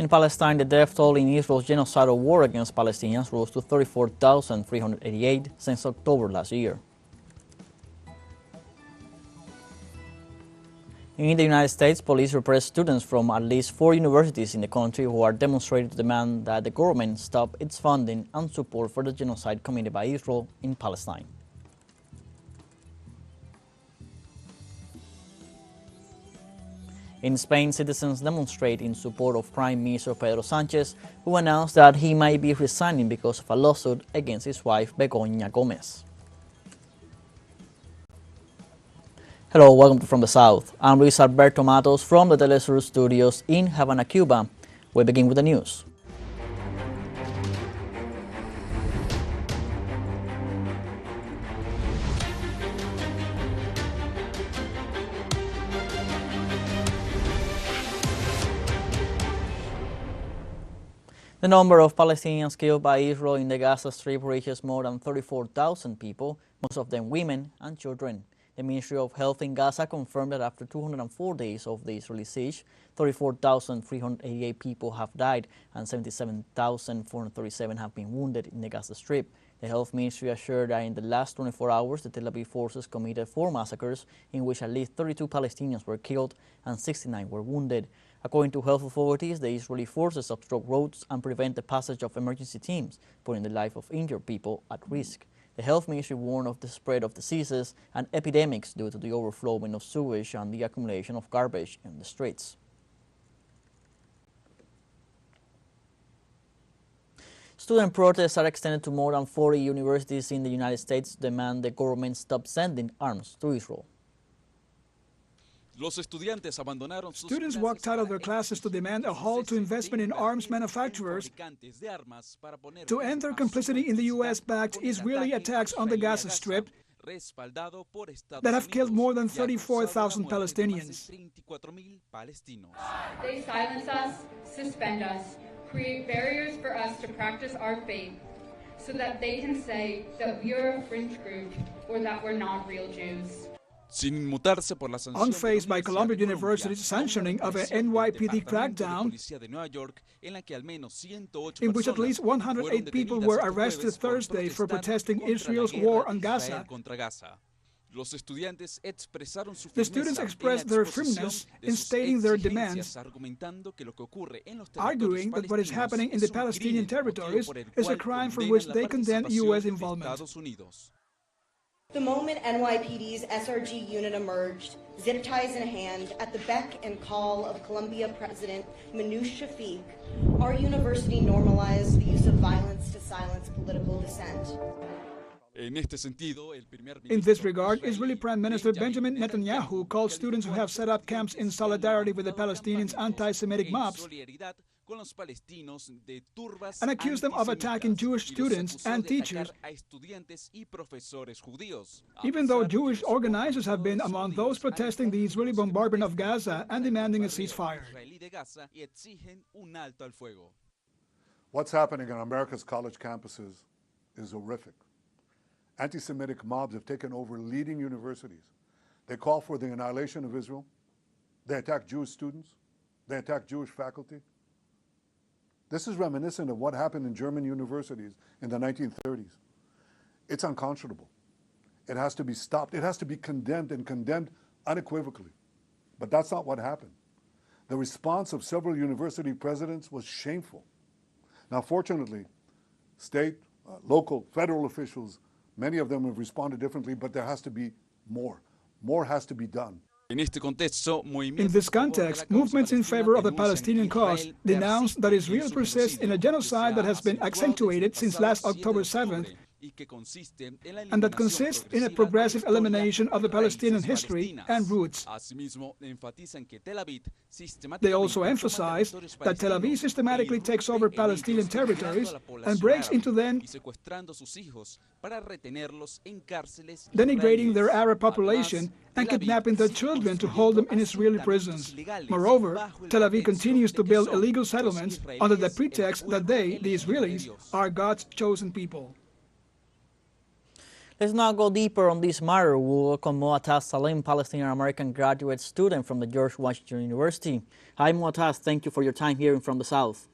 In Palestine, the death toll in Israel's genocidal war against Palestinians rose to 34,388 since October last year. In the United States, police repressed students from at least 4 universities in the country who are demonstrating to demand that the government stop its funding and support for the genocide committed by Israel in Palestine. In Spain, citizens demonstrate in support of Prime Minister Pedro Sánchez, who announced that he might be resigning because of a lawsuit against his wife, Begoña Gómez. Hello, welcome to From the South. I'm Luis Alberto Matos from the teleSUR studios in Havana, Cuba. We begin with the news. The number of Palestinians killed by Israel in the Gaza Strip reaches more than 34,000 people, most of them women and children. The Ministry of Health in Gaza confirmed that after 204 days of the Israeli siege, 34,388 people have died and 77,437 have been wounded in the Gaza Strip. The Health Ministry assured that in the last 24 hours, the Tel Aviv forces committed 4 massacres in which at least 32 Palestinians were killed and 69 were wounded. According to health authorities, the Israeli forces obstruct roads and prevent the passage of emergency teams, putting the life of injured people at risk. The Health Ministry warned of the spread of diseases and epidemics due to the overflowing of sewage and the accumulation of garbage in the streets. Student protests are extended to more than 40 universities in the United States to demand the government stop sending arms to Israel. Students walked out of their classes to demand a halt to investment in arms manufacturers to end their complicity in the U.S.-backed Israeli attacks on the Gaza Strip that have killed more than 34,000 Palestinians. They silence us, suspend us, create barriers for us to practice our faith so that they can say that we are a fringe group or that we're not real Jews. Unfazed by Columbia University's sanctioning of an NYPD crackdown, in which at least 108 people were arrested Thursday for protesting Israel's war on Gaza, the students expressed their firmness in stating their demands, arguing that what is happening in the Palestinian territories is a crime for which they condemn U.S. involvement. The moment NYPD's SRG unit emerged, zip ties in hand, at the beck and call of Columbia President Manoush Shafiq, our university normalized the use of violence to silence political dissent. In this regard, Israeli Prime Minister Benjamin Netanyahu called students who have set up camps in solidarity with the Palestinians' anti-Semitic mobs and accused them of attacking Jewish students and teachers, even though Jewish organizers have been among those protesting the Israeli bombardment of Gaza and demanding a ceasefire. What's happening on America's college campuses is horrific. Anti-Semitic mobs have taken over leading universities. They call for the annihilation of Israel. They attack Jewish students. They attack Jewish faculty. This is reminiscent of what happened in German universities in the 1930s. It's unconscionable. It has to be stopped. It has to be condemned, and condemned unequivocally. But that's not what happened. The response of several university presidents was shameful. Now, fortunately, state, local, federal officials, many of them have responded differently, but there has to be more. More has to be done. In this context, movements in favor of the Palestinian cause denounced that Israel persists in a genocide that has been accentuated since last October 7th, and that consists in a progressive elimination of the Palestinian history and roots. They also emphasize that Tel Aviv systematically takes over Palestinian territories and breaks into them, denigrating their Arab population and kidnapping their children to hold them in Israeli prisons. Moreover, Tel Aviv continues to build illegal settlements under the pretext that they, the Israelis, are God's chosen people. Let's now go deeper on this matter. We'll welcome Mu'attaz Salim, Palestinian-American graduate student from the George Washington University. Hi, Mu'attaz. Thank you for your time here from the South.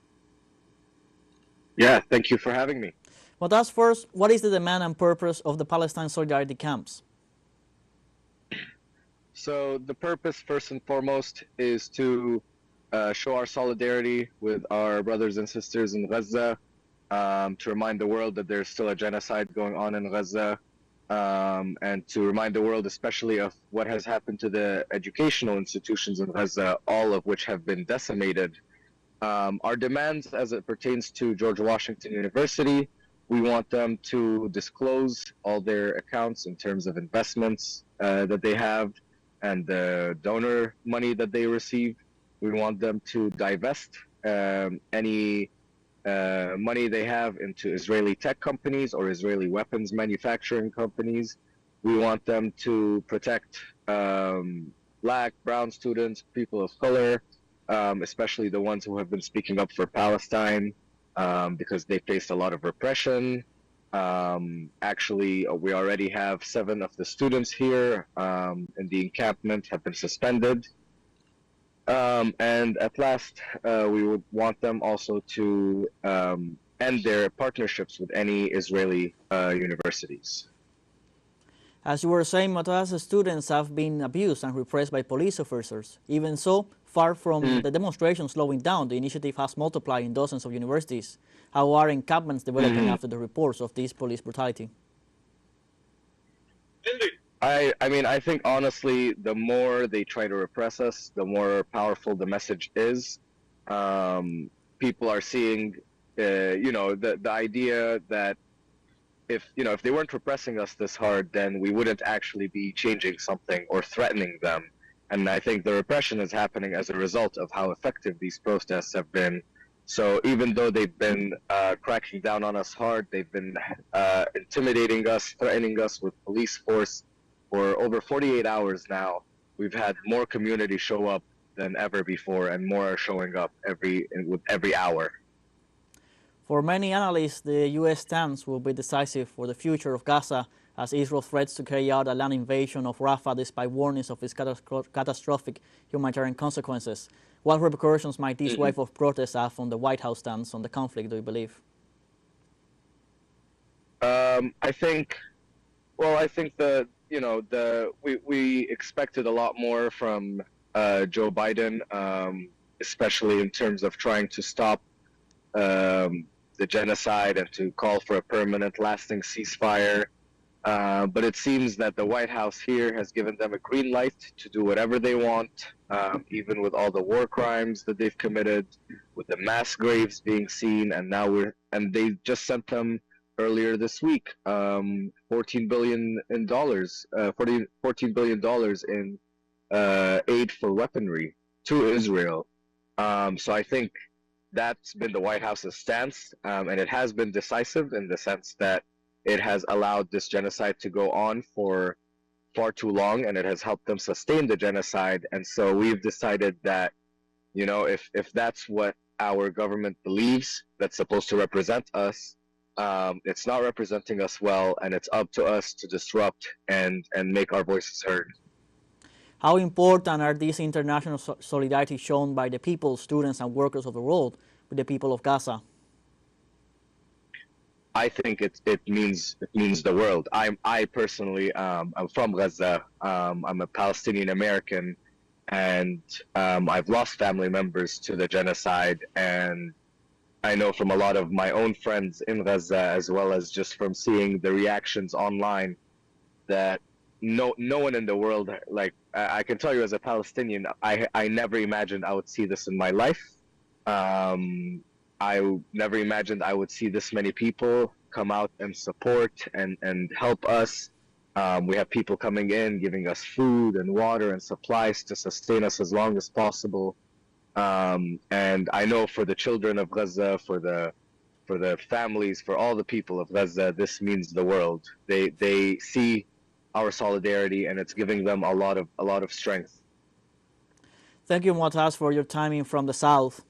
Yeah, thank you for having me. Mu'attaz, first, what is the demand and purpose of the Palestine Solidarity Camps? So the purpose, first and foremost, is to show our solidarity with our brothers and sisters in Gaza, to remind the world that there's still a genocide going on in Gaza, and to remind the world especially of what has happened to the educational institutions in Gaza, all of which have been decimated. Our demands as it pertains to George Washington University, we want them to disclose all their accounts in terms of investments that they have and the donor money that they receive. We want them to divest any money they have into Israeli tech companies or Israeli weapons manufacturing companies. We want them to protect Black, brown students, people of color, especially the ones who have been speaking up for Palestine, because they faced a lot of repression. Actually, we already have 7 of the students here in the encampment have been suspended. And at last, we would want them also to end their partnerships with any Israeli universities. As you were saying, Mu'attaz, students have been abused and repressed by police officers. Even so, far from the demonstrations slowing down, the initiative has multiplied in dozens of universities. How are encampments developing after the reports of this police brutality? I mean, I think honestly, the more they try to repress us, the more powerful the message is. People are seeing, the idea that if they weren't repressing us this hard, then we wouldn't actually be changing something or threatening them. And I think the repression is happening as a result of how effective these protests have been. So even though they've been cracking down on us hard, they've been intimidating us, threatening us with police force. For over 48 hours now, we've had more community show up than ever before, and more are showing up with every hour. For many analysts, the U.S. stance will be decisive for the future of Gaza as Israel threats to carry out a land invasion of Rafah despite warnings of its catastrophic humanitarian consequences. What repercussions might this wave of protests have on the White House stance on the conflict, do you believe? I think that we expected a lot more from Joe Biden, especially in terms of trying to stop the genocide and to call for a permanent, lasting ceasefire. But it seems that the White House here has given them a green light to do whatever they want, even with all the war crimes that they've committed, with the mass graves being seen, and they just sent them earlier this week $14 billion in aid for weaponry to Israel. So I think that's been the White House's stance, and it has been decisive in the sense that it has allowed this genocide to go on for far too long, and it has helped them sustain the genocide. And so we've decided that, if that's what our government believes that's supposed to represent us, it's not representing us well, and it's up to us to disrupt and make our voices heard. How important are these international solidarity shown by the people, students, and workers of the world with the people of Gaza? I think it means the world. I personally, I'm from Gaza. I'm a Palestinian American, and I've lost family members to the genocide, and I know from a lot of my own friends in Gaza, as well as just from seeing the reactions online, that no one in the world, like I can tell you as a Palestinian, I never imagined I would see this in my life. I never imagined I would see this many people come out and support and help us. We have people coming in, giving us food and water and supplies to sustain us as long as possible. And I know for the children of Gaza, for the families, for all the people of Gaza, this means the world. They see our solidarity, and it's giving them a lot of strength. Thank you, Mu'attaz, for your timing from the South.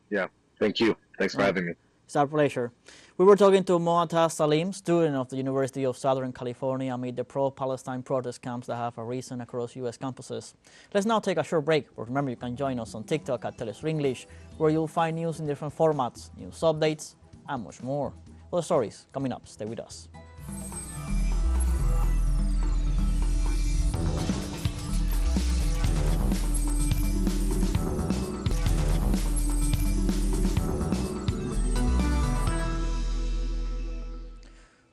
Yeah, thank you. Thanks for having me. It's our pleasure. We were talking to Moataz Salim, student of the University of Southern California, amid the pro-Palestine protest camps that have arisen across U.S. campuses. Let's now take a short break, but remember you can join us on TikTok at teleSUR English, where you'll find news in different formats, news updates, and much more. Other stories coming up. Stay with us.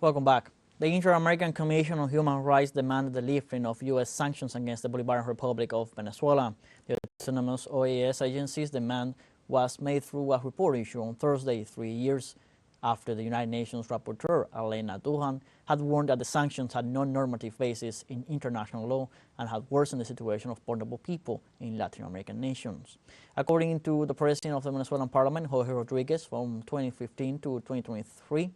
Welcome back. The Inter-American Commission on Human Rights demanded the lifting of U.S. sanctions against the Bolivarian Republic of Venezuela. The autonomous OAS agency's demand was made through a report issued on Thursday, 3 years after the United Nations rapporteur, Elena Duhan, had warned that the sanctions had no normative basis in international law and had worsened the situation of vulnerable people in Latin American nations. According to the president of the Venezuelan parliament, Jorge Rodriguez, from 2015 to 2023,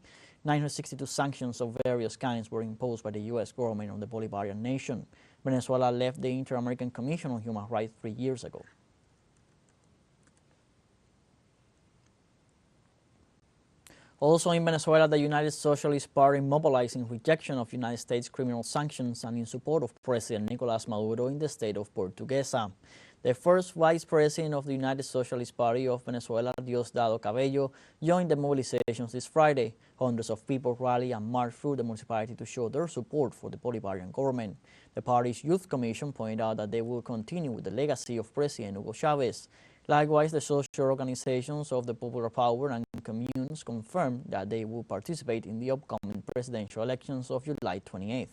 962 sanctions of various kinds were imposed by the U.S. government on the Bolivarian nation. Venezuela left the Inter-American Commission on Human Rights 3 years ago. Also in Venezuela, the United Socialist Party mobilized in rejection of United States criminal sanctions and in support of President Nicolás Maduro in the state of Portuguesa. The first vice president of the United Socialist Party of Venezuela, Diosdado Cabello, joined the mobilizations this Friday. Hundreds of people rallied and marched through the municipality to show their support for the Bolivarian government. The party's youth commission pointed out that they will continue with the legacy of President Hugo Chavez. Likewise, the social organizations of the Popular Power and communes confirmed that they will participate in the upcoming presidential elections of July 28th.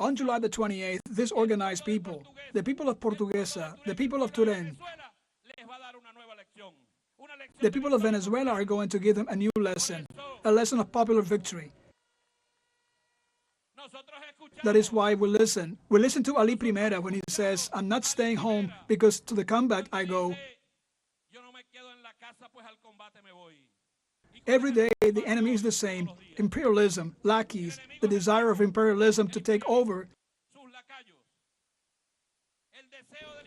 On July the 28th, this organized people, the people of Portuguesa, the people of Turen, the people of Venezuela are going to give them a new lesson, a lesson of popular victory. That is why we listen. We listen to Ali Primera when he says, "I'm not staying home because to the combat I go." Every day the enemy is the same, imperialism, lackeys, the desire of imperialism to take over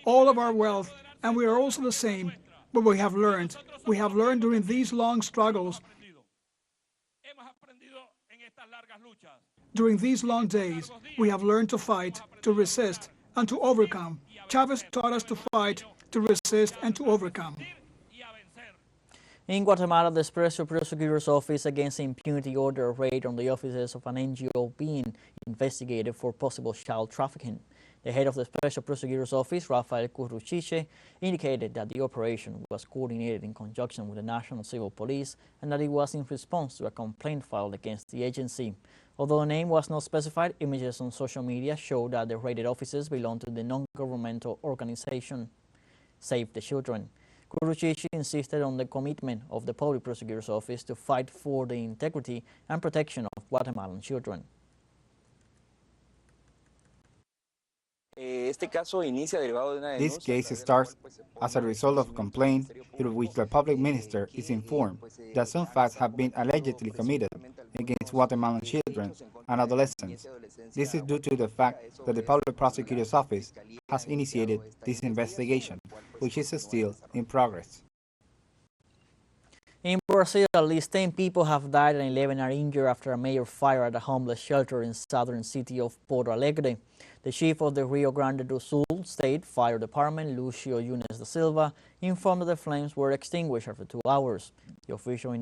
all of our wealth, and we are also the same, but we have learned during these long struggles, during these long days, we have learned to fight, to resist, and to overcome. Chavez taught us to fight, to resist, and to overcome. In Guatemala, the Special Prosecutor's Office Against Impunity ordered a raid on the offices of an NGO being investigated for possible child trafficking. The head of the Special Prosecutor's Office, Rafael Curruchiche, indicated that the operation was coordinated in conjunction with the National Civil Police and that it was in response to a complaint filed against the agency. Although a name was not specified, images on social media show that the raided offices belong to the non-governmental organization Save the Children. Curruchiche insisted on the commitment of the Public Prosecutor's Office to fight for the integrity and protection of Guatemalan children. This case starts as a result of a complaint through which the public minister is informed that some facts have been allegedly committed against Guatemalan children and adolescents. This is due to the fact that the Public Prosecutor's Office has initiated this investigation, which is still in progress. In Brazil, at least 10 people have died and 11 are injured after a major fire at a homeless shelter in southern city of Porto Alegre. The chief of the Rio Grande do Sul State Fire Department, Lucio Yunes da Silva, informed that the flames were extinguished after 2 hours. The official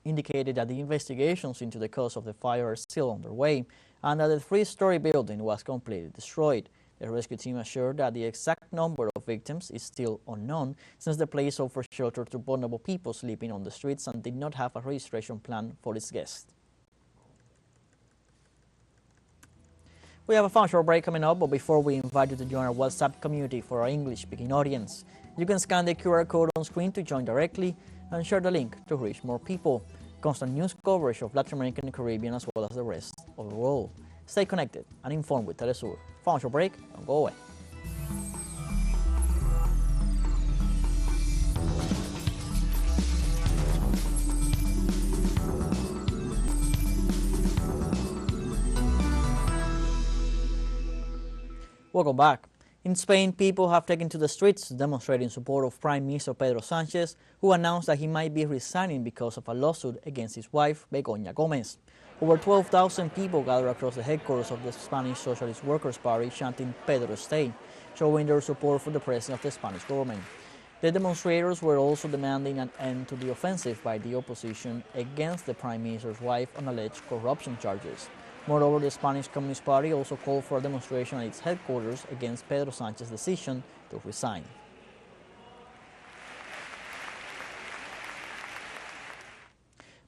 indicated that the investigations into the cause of the fire are still underway and that the 3-story building was completely destroyed. The rescue team assured that the exact number of victims is still unknown since the place offers shelter to vulnerable people sleeping on the streets and did not have a registration plan for its guests. We have a fun short break coming up, but before we invite you to join our WhatsApp community for our English-speaking audience, you can scan the QR code on screen to join directly and share the link to reach more people. Constant news coverage of Latin American and Caribbean as well as the rest of the world. Stay connected and informed with teleSUR. Fun short break, don't go away. Welcome back. In Spain, people have taken to the streets to demonstrate in support of Prime Minister Pedro Sánchez, who announced that he might be resigning because of a lawsuit against his wife, Begoña Gómez. Over 12,000 people gathered across the headquarters of the Spanish Socialist Workers' Party, chanting Pedro Stay, showing their support for the president of the Spanish government. The demonstrators were also demanding an end to the offensive by the opposition against the Prime Minister's wife on alleged corruption charges. Moreover, the Spanish Communist Party also called for a demonstration at its headquarters against Pedro Sánchez's decision to resign.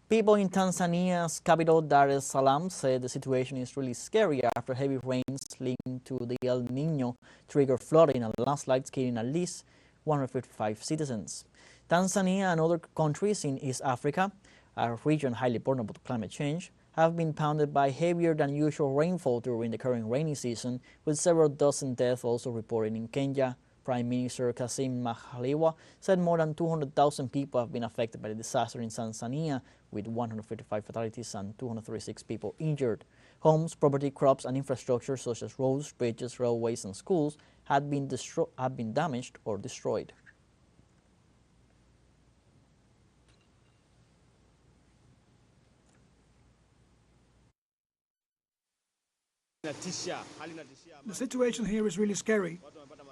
People in Tanzania's capital, Dar es Salaam, said the situation is really scary after heavy rains linked to the El Niño triggered flooding and landslides, killing at least 155 citizens. Tanzania and other countries in East Africa, a region highly vulnerable to climate change, have been pounded by heavier than usual rainfall during the current rainy season, with several dozen deaths also reported in Kenya. Prime Minister Kassim Majaliwa said more than 200,000 people have been affected by the disaster in Tanzania, with 155 fatalities and 236 people injured. Homes, property, crops, and infrastructure such as roads, bridges, railways, and schools have been damaged or destroyed. The situation here is really scary.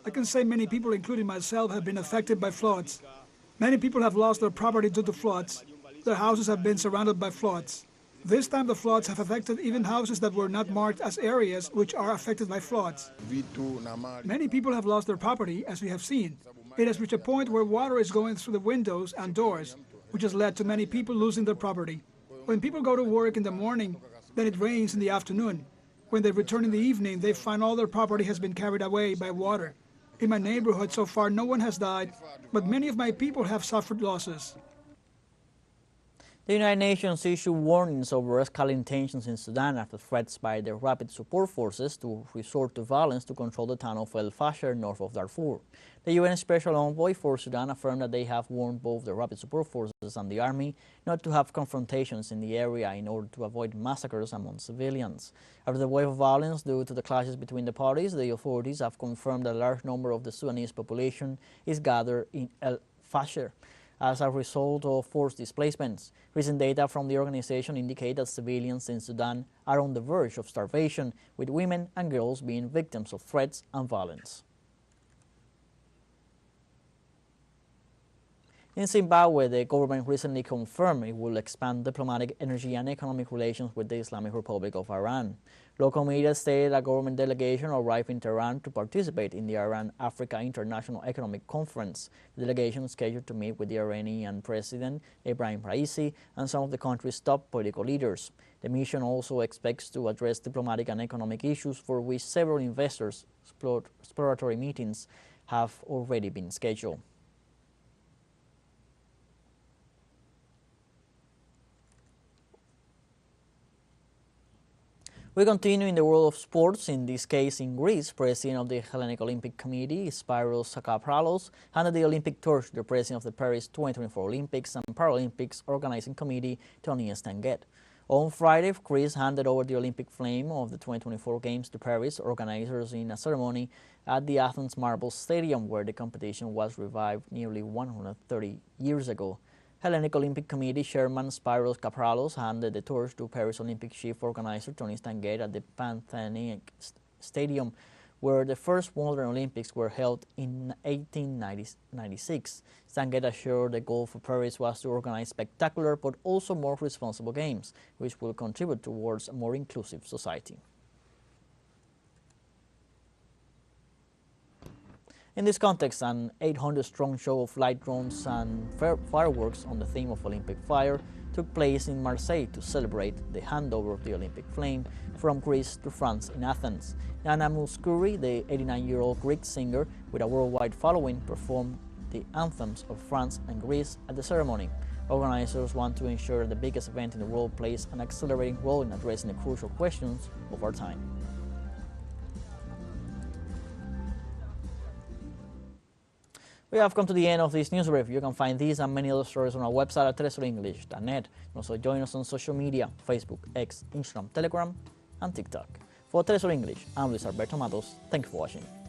I can say many people, including myself, have been affected by floods. Many people have lost their property due to floods. Their houses have been surrounded by floods. This time the floods have affected even houses that were not marked as areas which are affected by floods. Many people have lost their property, as we have seen. It has reached a point where water is going through the windows and doors, which has led to many people losing their property. When people go to work in the morning, then it rains in the afternoon. When they return in the evening, they find all their property has been carried away by water. In my neighborhood, so far, no one has died, but many of my people have suffered losses. The United Nations issued warnings over escalating tensions in Sudan after threats by the rapid support forces to resort to violence to control the town of El Fasher north of Darfur. The UN Special Envoy for Sudan affirmed that they have warned both the rapid support forces and the army not to have confrontations in the area in order to avoid massacres among civilians. After the wave of violence due to the clashes between the parties, the authorities have confirmed that a large number of the Sudanese population is gathered in El Fasher as a result of forced displacements. Recent data from the organization indicate that civilians in Sudan are on the verge of starvation, with women and girls being victims of threats and violence. In Zimbabwe, the government recently confirmed it will expand diplomatic, energy, and economic relations with the Islamic Republic of Iran. Local media stated a government delegation arrived in Tehran to participate in the Iran-Africa International Economic Conference. The delegation is scheduled to meet with the Iranian President Ebrahim Raisi and some of the country's top political leaders. The mission also expects to address diplomatic and economic issues for which several investors' exploratory meetings have already been scheduled. We continue in the world of sports, in this case in Greece. President of the Hellenic Olympic Committee, Spyros Sakapralos, handed the Olympic torch to the president of the Paris 2024 Olympics and Paralympics Organizing Committee, Tony Stanguet. On Friday, Greece handed over the Olympic flame of the 2024 Games to Paris organizers in a ceremony at the Athens Marble Stadium, where the competition was revived nearly 130 years ago. Hellenic Olympic Committee Chairman Spyros Kapralos handed the torch to Paris Olympic chief organizer Tony Stanguet at the Panathenaic Stadium, where the first modern Olympics were held in 1896. Stanguet assured the goal for Paris was to organize spectacular but also more responsible games, which will contribute towards a more inclusive society. In this context, an 800-strong show of light drones and fireworks on the theme of Olympic fire took place in Marseille to celebrate the handover of the Olympic flame from Greece to France in Athens. Nana Mouskouri, the 89-year-old Greek singer with a worldwide following, performed the anthems of France and Greece at the ceremony. Organizers want to ensure the biggest event in the world plays an accelerating role in addressing the crucial questions of our time. We have come to the end of this news brief. You can find these and many other stories on our website at telesurenglish.net. Also join us on social media, Facebook, X, Instagram, Telegram, and TikTok. For TeleSUR English, I'm Luis Alberto Matos. Thank you for watching.